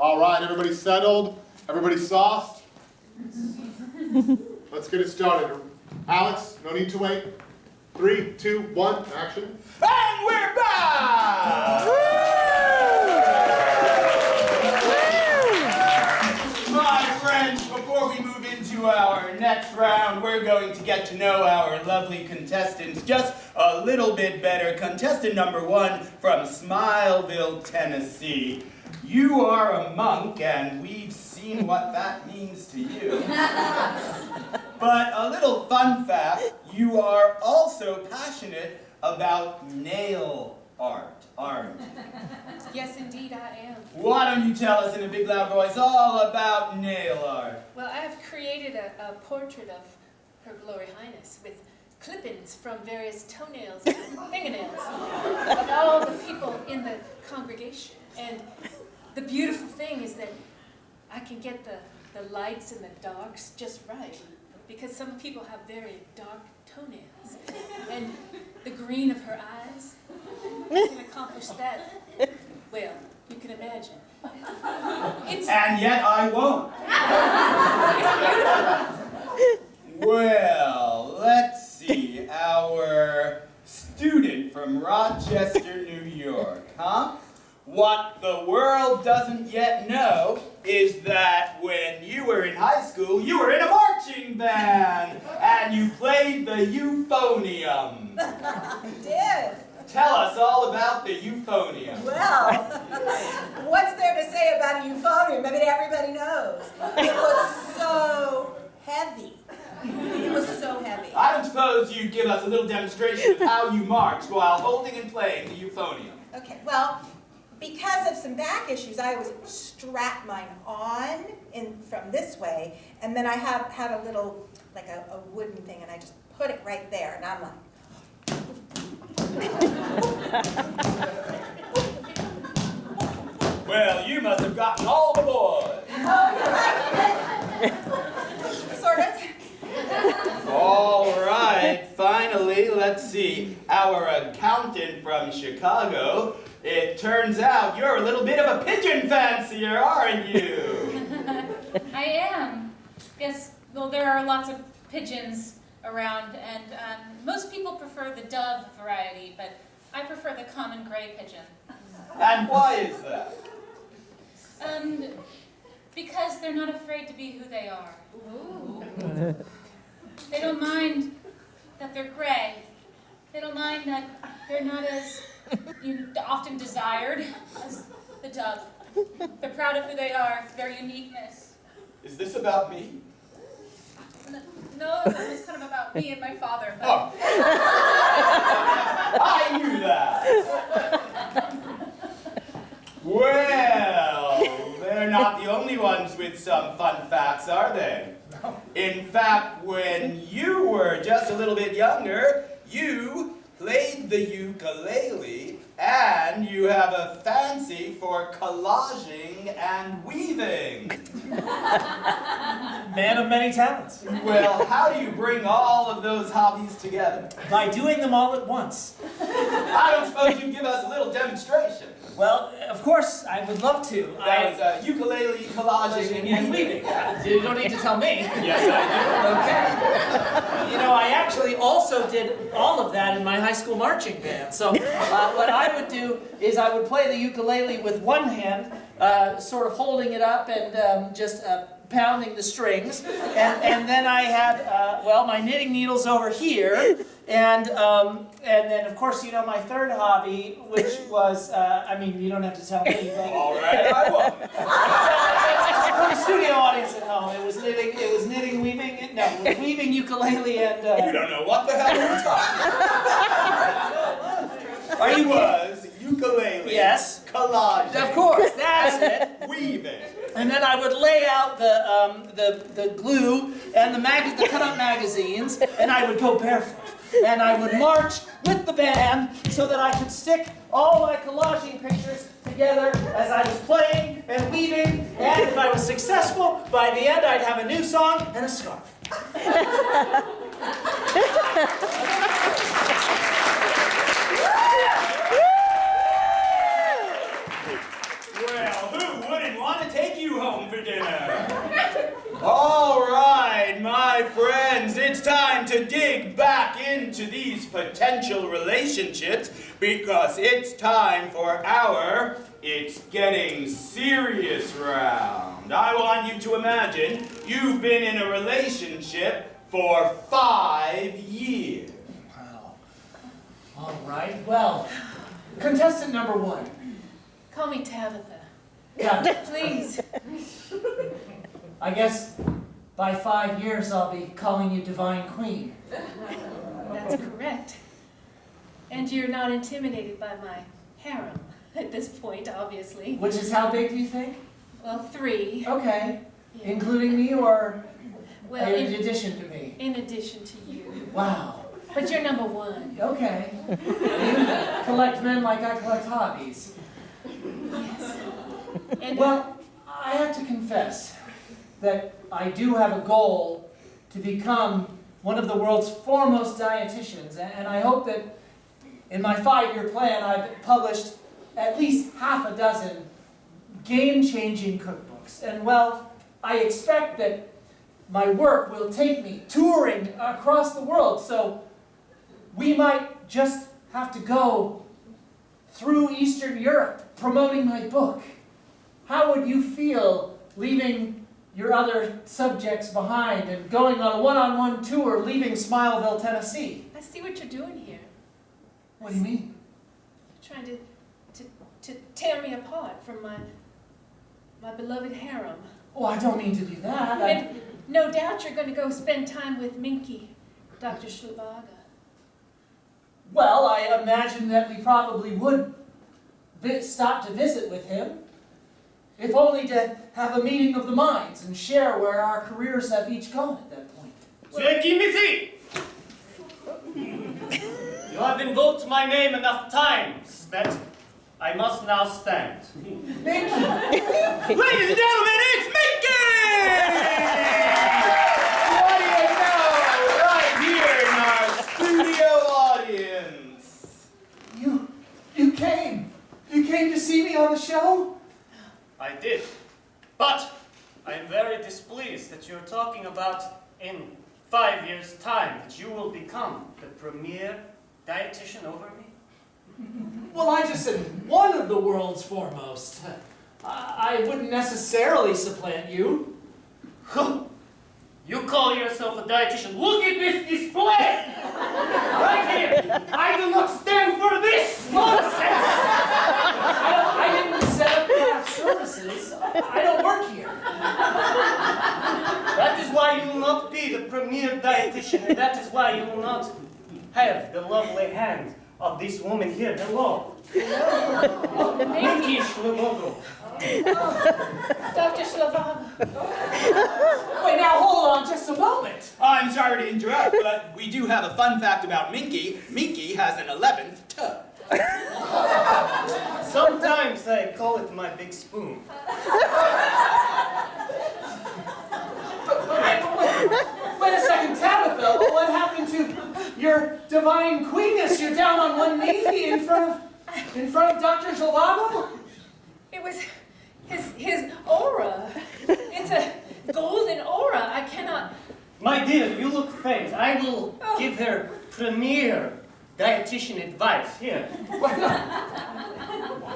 All right, everybody settled? Everybody sauced? Let's get it started. Alex, no need to wait. 3, 2, 1, action. And we're back! My friends, before we move into our next round, we're going to get to know our lovely contestants just a little bit better. Contestant number 1 from Smileville, Tennessee. You are a monk, and we've seen what that means to you. But a little fun fact, you are also passionate about nail art, aren't you? Yes, indeed, I am. Why don't you tell us in a big loud voice all about nail art? Well, I have created a portrait of Her Glory Highness with clip-ins from various toenails and fingernails of all the people in the congregation. And the beautiful thing is that I can get the lights and the darks just right, because some people have very dark toenails. And the green of her eyes, I can accomplish that. Well, you can imagine. And yet I won't. It's beautiful. Well, let's see. Our student from Rochester, New York, huh? What the world doesn't yet know is that when you were in high school, you were in a marching band, and you played the euphonium. I did. Tell us all about the euphonium. Well, what's there to say about a euphonium? I mean, everybody knows. It was so heavy. It was so heavy. I don't suppose you'd give us a little demonstration of how you marched while holding and playing the euphonium. Okay, well, because of some back issues, I always strap mine on from this way, and then I had a little, like a wooden thing, and I just put it right there, and I'm like... Well, you must have gotten all the boys. Sort of. All right, finally, let's see. Our accountant from Chicago. It turns out you're a little bit of a pigeon fancier, aren't you? I am. Yes, well, there are lots of pigeons around, and most people prefer the dove variety, but I prefer the common gray pigeon. And why is that? Because they're not afraid to be who they are. Ooh. They don't mind that they're gray. They don't mind that they're not as often desired as the dove. They're proud of who they are, their uniqueness. Is this about me? No, it was kind of about me and my father. But... Oh. I knew that. Well, they're not the only ones with some fun facts, are they? No. In fact, when you were just a little bit younger, you played the ukulele, and you have a fancy for collaging and weaving. Man of many talents. Well, how do you bring all of those hobbies together? By doing them all at once. I don't suppose you'd give us a little demonstration. Well, of course, I would love to. That was ukulele, collaging, and weaving. You don't need to tell me. Yes, I Okay. You know, I actually also did all of that in my high school marching band. So what I would do is I would play the ukulele with one hand, sort of holding it up and just pounding the strings. And then I had, well, my knitting needles over here. And then, of course, you know, my third hobby, which was, I mean, you don't have to tell me. But all right, I won't. For the studio audience at home, it was knitting, weaving, no, it was weaving, ukulele, and... You don't know what the hell you're talking about. It was ukulele. Yes. Collaging. Of course, that's it. Weaving. And then I would lay out the glue and the cut-up magazines, and I would go barefoot. And I would march with the band so that I could stick all my collaging pictures together as I was playing and weaving. And if I was successful, by the end I'd have a new song and a scarf. Well, who wouldn't want to take potential relationships because it's time for our It's Getting Serious round. I want you to imagine you've been in a relationship for 5 years. Wow. All right, well, contestant number 1. Call me Tabitha. Yeah, Please. I guess by 5 years I'll be calling you Divine Queen. That's correct. And you're not intimidated by my harem at this point, obviously. Which is how big do you think? Well, 3. Okay. Yeah. Including me or Well, in addition to me? in addition to you. Wow. But you're number 1. Okay. You collect men like I collect hobbies. Yes. And Well, I have to confess that I do have a goal to become one of the world's foremost dietitians, and I hope that in my 5-year plan I've published at least half a dozen game-changing cookbooks. And well, I expect that my work will take me touring across the world, so we might just have to go through Eastern Europe promoting my book. How would you feel leaving your other subjects behind and going on a one-on-one tour leaving Smileville, Tennessee? I see what you're doing here. What do you mean? Trying to tear me apart from my beloved harem. Oh, I don't mean to do that. And no doubt you're going to go spend time with Minky, Dr. Schlubaga. Well, I imagine that we probably would stop to visit with him, if only to have a meeting of the minds and share where our careers have each gone at that point. Jackie Missy! You have invoked my name enough times that I must now stand. Thank you. Ladies and gentlemen, it's Mickey! What do you know? Right here in our studio audience. You came. You came to see me on the show? I did. But I am very displeased that you're talking about in 5 years' time that you will become the premier dietitian over me. Well, I just said one of the world's foremost. I wouldn't necessarily supplant you. You call yourself a dietitian. Look at this display! Right here! I do not stand for this nonsense! I didn't set up craft services. I don't work here. That is why you will not be the premier dietitian, and that is why you will not have the lovely hand of this woman here below. Minky Schlubaga. Dr. Schlubaga. Wait, now hold on just a moment. I'm sorry to interrupt, but we do have a fun fact about Minky. Minky has an 11th toe. Sometimes I call it my big spoon. Wait a second, Tabitha. What happened to your divine queenness? You're down on one knee in front of Dr. Zhivago? It was his aura. It's a golden aura. I cannot. My dear, you look faint. I will give her premier dietitian advice. Here.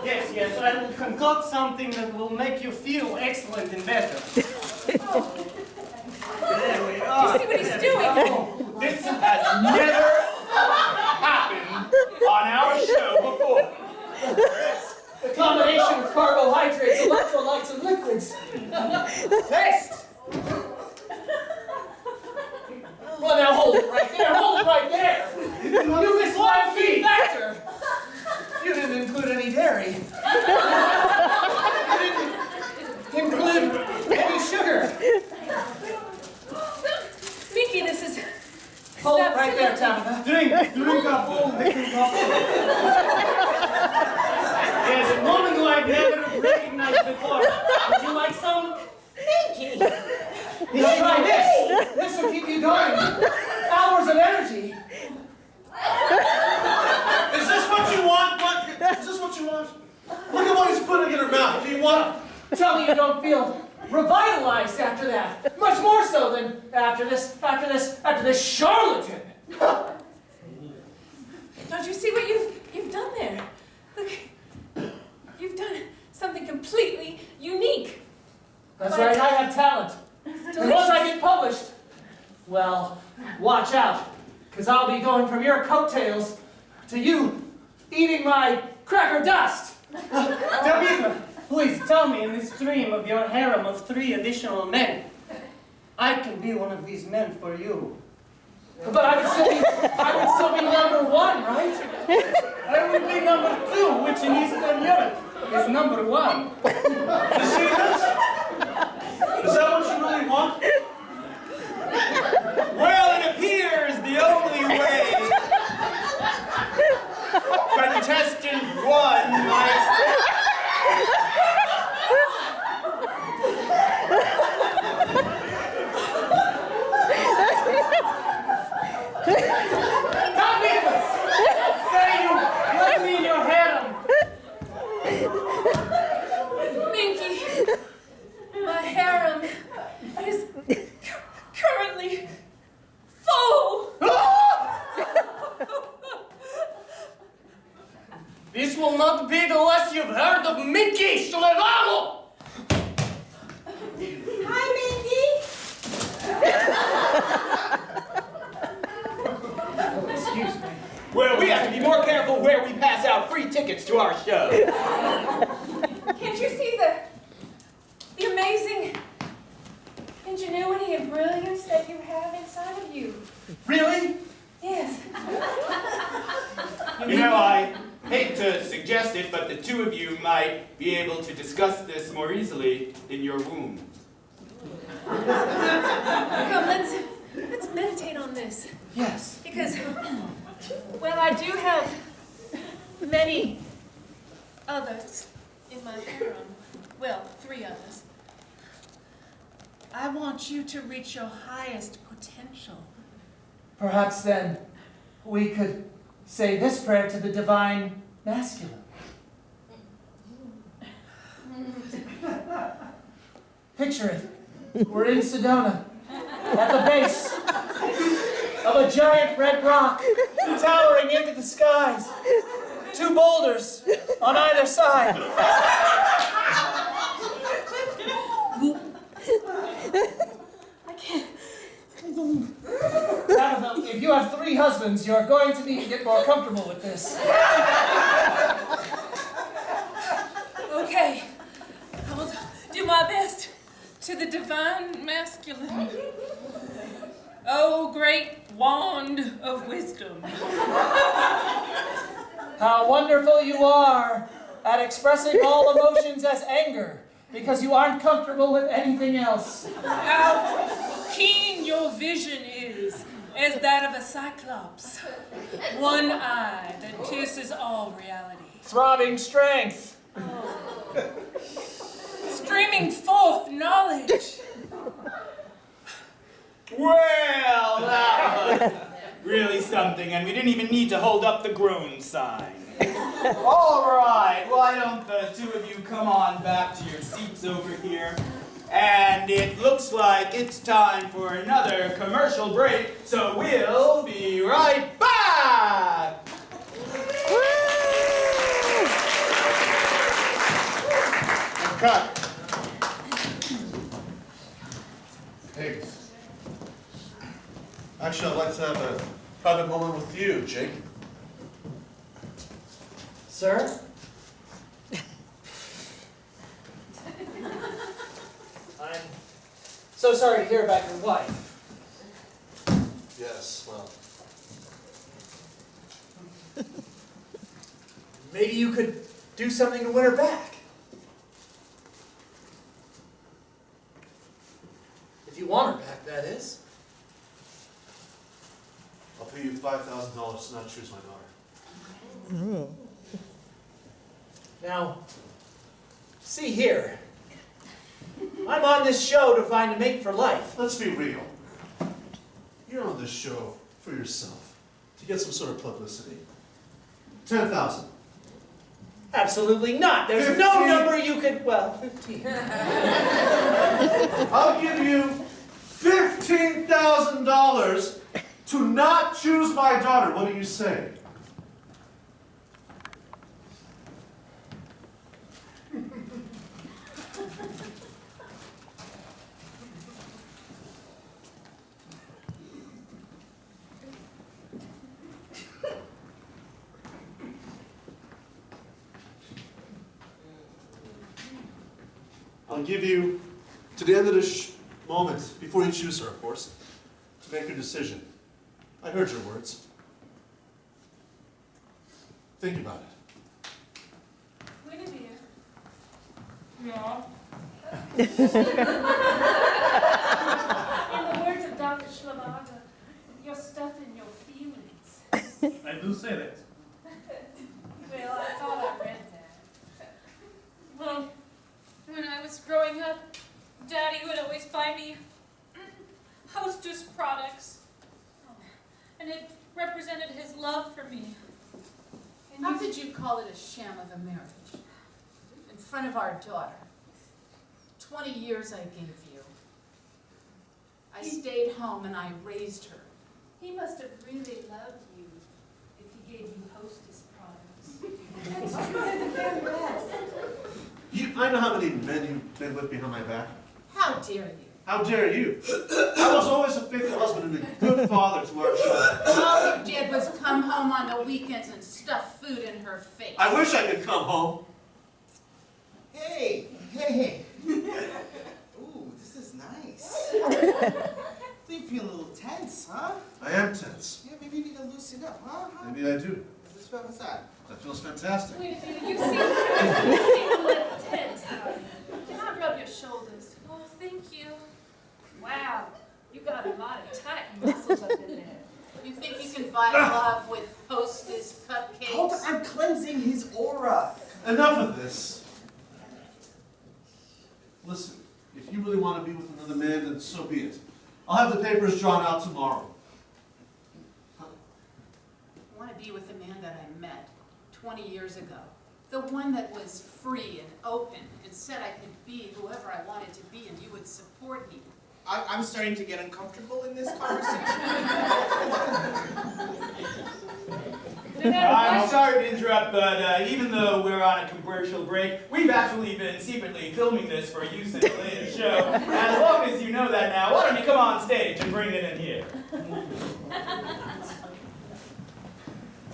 Yes, I will concoct something that will make you feel excellent and better. There we are. Do you see what he's doing? This has never happened on our show before. The combination of carbohydrates, electrolytes, and liquids. Taste! Well, now hold it right there. Hold it right there. You missed one key factor. You didn't include any dairy. You didn't include any sugar. Mickey, this is. Hold it right there, Tabitha. Drink up all the Yes, a woman who I've never recognized before. Would you like some? Minky. Now try this. This will keep you going. Hours of energy. Is this what you want? Is this what you want? Look at what he's putting in her mouth. Do you want? Tell me you don't feel revitalized after that. Much more so than after this charlatan. because I'll be going from your coattails to you eating my cracker dust. Tabitha, please tell me in this dream of your harem of 3 additional men. I can be one of these men for you. But I would still be number 1, right? I will be number 2, which in Eastern Europe is number 1. You see this? Is that what you really want? Well, it appears the only way contestant 1 might... Say you let me in your harem. Minky, my harem is currently full. This will not be the last you've heard of Mickey Schlevalo! Hi, Minky. Excuse me. Well, we have to be more careful where we pass out free tickets to our show. Can't you see the amazing ingenuity and brilliance that you have inside of you? Really? Yes. You know, I hate to suggest it, but the 2 of you might be able to discuss this more easily in your wombs. Come, let's meditate on this. Yes. Because, well, I do have many others in my harem. Well, 3 others. I want you to reach your highest potential. Perhaps then we could say this prayer to the divine masculine. Picture it. We're in Sedona, at the base of a giant red rock, towering into the skies. 2 boulders on either side. I can't. Annabelle, if you have 3 husbands, you're going to need to get more comfortable with this. Okay. I will do my best to the divine masculine. Oh, great wand of wisdom. How wonderful you are at expressing all emotions as anger, because you aren't comfortable with anything else. How keen your vision is as that of a cyclops. One eye that pierces all reality. Throbbing strength. Streaming forth knowledge. Well, that was really something, and we didn't even need to hold up the groan sign. All right, why don't the 2 of you come on back to your seats over here? And it looks like it's time for another commercial break, so we'll be right back! Cut. Hey. Actually, I'd like to have a private moment with you, Jake. Sir? I'm so sorry to hear about your wife. Yes, well. Maybe you could do something to win her back. If you want her back, that is. I'll pay you $5,000 to not choose my daughter. Now, see here. I'm on this show to find a mate for life. Let's be real. You're on this show for yourself, to get some sort of publicity. 10,000. Absolutely not. There's 15. no number you could, well, 15. I'll give you $15,000 to not choose my daughter. What do you say? I'll give you to the end of this moment, before you choose her, of course, to make your decision. I heard your words. Think about it. Guinevere. Yeah. In the words of Dr. Schlamaga, you're stuffing your feelings. I do say that. Well, I thought I read that. Well, when I was growing up, Daddy would always buy me Hostess products. And it represented his love for me. How could you call it a sham of a marriage? In front of our daughter. 20 years I gave you. I stayed home and I raised her. He must have really loved you if he gave you Hostess products. That's true, they're the very best. I know how many men you've been with behind my back. How dare you? How dare you? I was always a faithful husband and a good father to our child. All you did was come home on the weekends and stuff food in her face. I wish I could come home. Hey, hey. Ooh, this is nice. So you feel a little tense, huh? I am tense. Yeah, maybe you need to loosen up, huh? Maybe I do. What's that? That feels fantastic. Wait a minute, you seem a little tense, Howard. Can I rub your shoulders? Oh, thank you. Wow, you got a lot of tight muscles up in there. You think you can buy love with Hostess cupcakes? Hold on, I'm cleansing his aura. Enough of this. Listen, if you really want to be with another man, then so be it. I'll have the papers drawn out tomorrow. I want to be with the man that I met 20 years ago. The one that was free and open and said I could be whoever I wanted to be and you would support me. I'm starting to get uncomfortable in this conversation. I'm sorry to interrupt, but even though we're on a commercial break, we've actually been secretly filming this for use in a later show. And as long as you know that now, why don't you come on stage and bring it in here?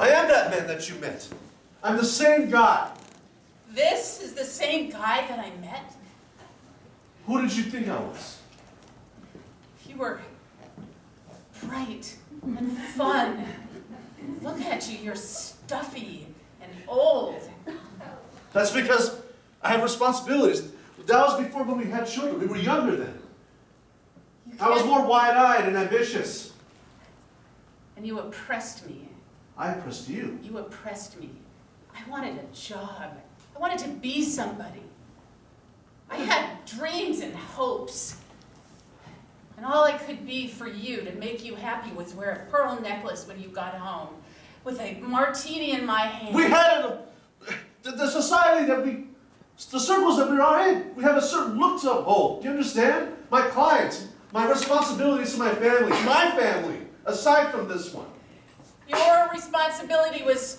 I am that man that you met. I'm the same guy. This is the same guy that I met? Who did you think I was? You were bright and fun. Look at you, you're stuffy and old. That's because I have responsibilities. That was before when we had children. We were younger then. I was more wide-eyed and ambitious. And you oppressed me. I oppressed you. You oppressed me. I wanted a job. I wanted to be somebody. I had dreams and hopes. And all I could be for you to make you happy was wear a pearl necklace when you got home, with a martini in my hand. We had the society that the circles that we are in, we have a certain look to uphold. Do you understand? My clients, my responsibilities to my family, aside from this one. Your responsibility was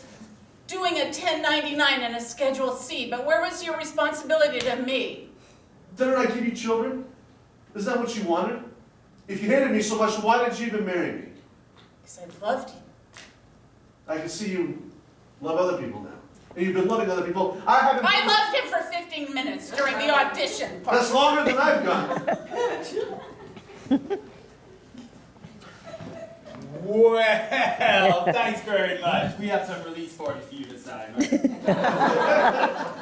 doing a 1099 and a Schedule C, but where was your responsibility to me? Didn't I give you children? Is that what you wanted? If you hated me so much, why did you even marry me? Because I loved you. I can see you love other people now. And you've been loving other people. I loved him for 15 minutes during the audition part. That's longer than I've gone. Well, thanks very much. We have some release party for you this time.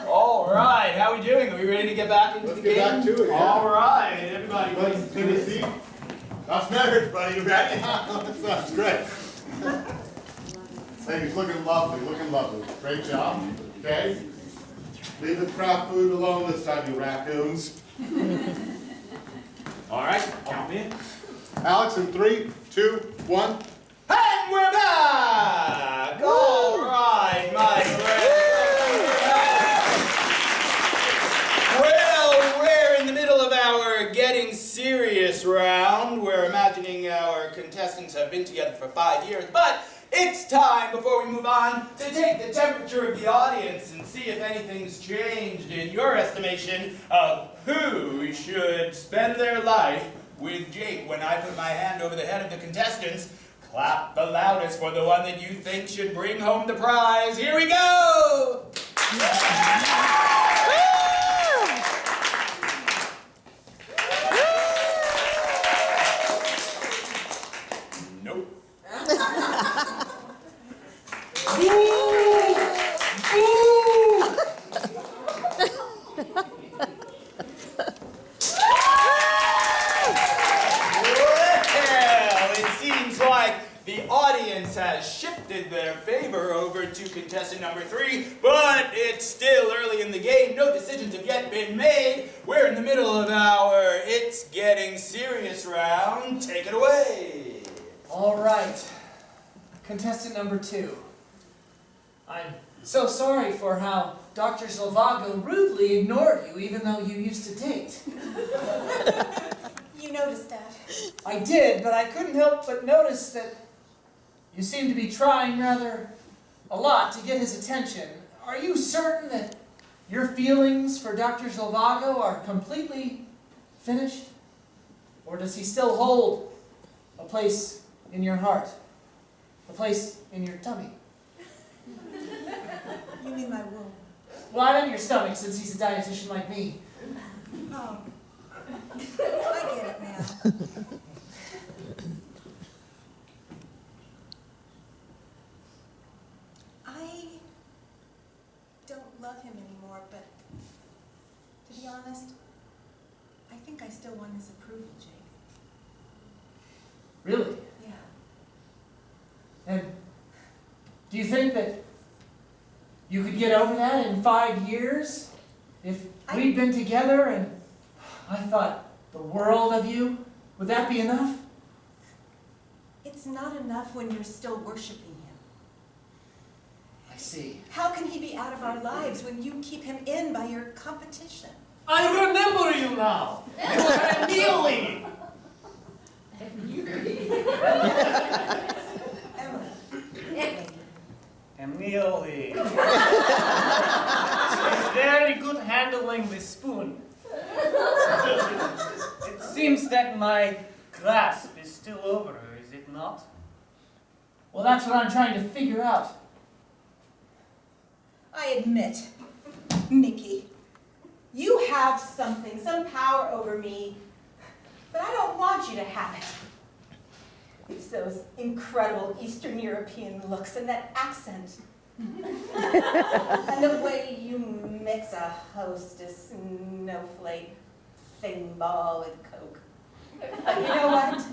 All right, how are we doing? Are we ready to get back into the game? Let's get back to it, yeah. All right, everybody. Let's take a seat. That's marriage, buddy. You ready? That's great. Ladies, looking lovely, looking lovely. Great job. Okay? Leave the craft food alone this time, you raccoons. All right, count me in. Alex, in 3, 2, 1. And we're back! All right, my friends. Well, we're in the middle of our getting serious round. We're imagining our contestants have been together for 5 years, but it's time, before we move on, to take the temperature of the audience and see if anything's changed in your estimation of who should spend their life with Jake. When I put my hand over the head of the contestants, clap the loudest for the one that you think should bring home the prize. Here we go! Well, it seems like the audience has shifted their favor over to contestant number 3, but it's still early in the game. No decisions have yet been made. We're in the middle of our It's Getting Serious round. Take it away. All right. Contestant number 2. I'm so sorry for how Dr. Zhivago rudely ignored you, even though you used to date. You noticed that. I did, but I couldn't help but notice that you seem to be trying rather a lot to get his attention. Are you certain that your feelings for Dr. Zhivago are completely finished? Or does he still hold a place in your heart? A place in your tummy? You mean my womb? Well, I meant your stomach, since he's a dietitian like me. Oh. I get it now. I don't love him anymore, but to be honest, I think I still want his approval, Jake. Really? Yeah. And do you think that you could get over that in 5 years? If we'd been together and I thought the world of you, would that be enough? It's not enough when you're still worshiping him. I see. How can he be out of our lives when you keep him in by your competition? I remember you now. You are Emily. Emily. She's very good handling the spoon. It seems that my grasp is still over her, is it not? Well, that's what I'm trying to figure out. I admit, Mickey, you have something, some power over me, but I don't want you to have it. It's those incredible Eastern European looks and that accent. And the way you mix a Hostess snowflake thing ball with Coke. You know what?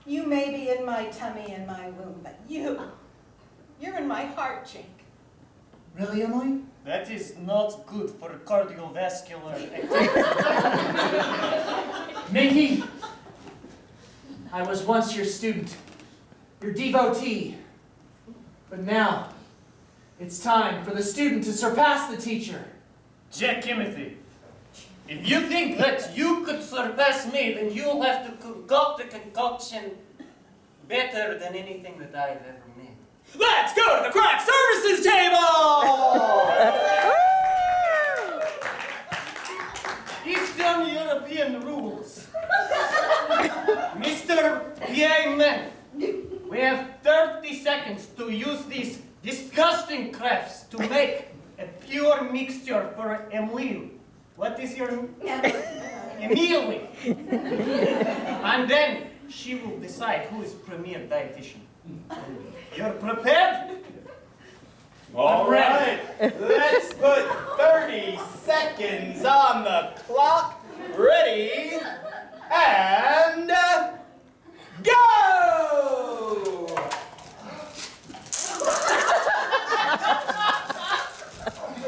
You may be in my tummy and my womb, but you're in my heart, Jake. Really, Emily? That is not good for cardiovascular activity. Mickey, I was once your student, your devotee. But now, it's time for the student to surpass the teacher. Jack Timothy, if you think that you could surpass me, then you'll have to concoct a concoction better than anything that I've ever made. Let's go to the craft services table! Eastern European rules. Mr. P.A. We have 30 seconds to use these disgusting crafts to make a pure mixture for Emily. What is your name? Emily. And then she will decide who is premier dietitian. You're prepared? All right, let's put 30 seconds on the clock. Ready, and go!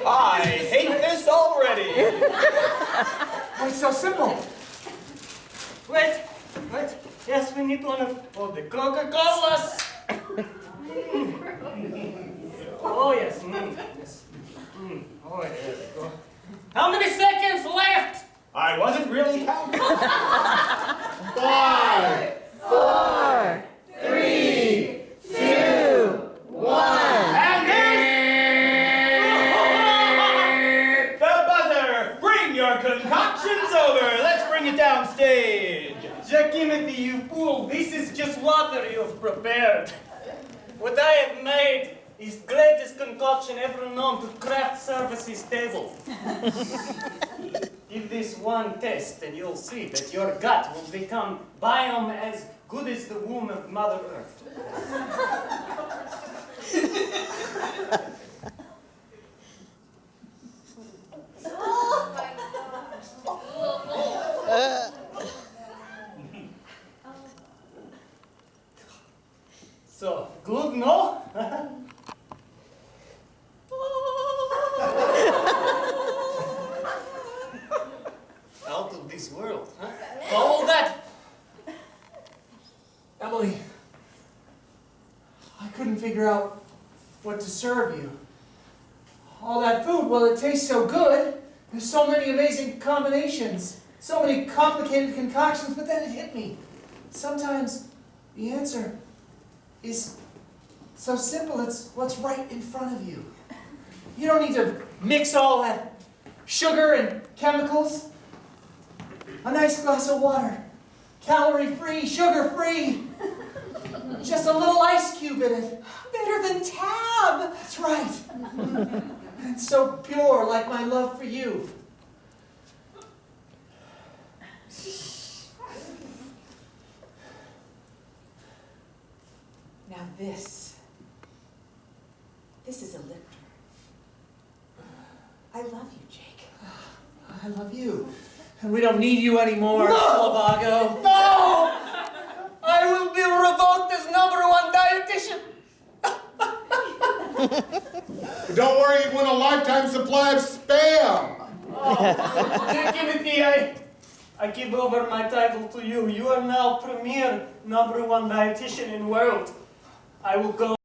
I hate this already. Why so simple? Wait. Yes, we need one of the Coca-Colas. Oh, yes. Yes. Oh, there we go. How many seconds left? I wasn't really counting. 5, 4, 3, 2, 1. And there's the buzzer. Bring your concoctions over. Let's bring it downstage. Jack Timothy, you fool. This is just water you have prepared. What I have made is the greatest concoction ever known to craft services table. Give this one test and you'll see that your gut will become biome as good as the womb of Mother Earth. what to serve you. All that food, well, it tastes so good. There's so many amazing combinations, so many complicated concoctions, but then it hit me. Sometimes the answer is so simple, it's what's right in front of you. You don't need to mix all that sugar and chemicals. A nice glass of water, calorie-free, sugar-free. Just a little ice cube in it. Better than Tab. That's right. And so pure, like my love for you. Now this is a lifter. I love you, Jake. I love you. And we don't need you anymore, No! Lavago. No! I will be revoked as #1 dietitian. Don't worry, you win a lifetime supply of Spam. Timothy, I give over my title to you. You are now premier #1 dietitian in the world. I will go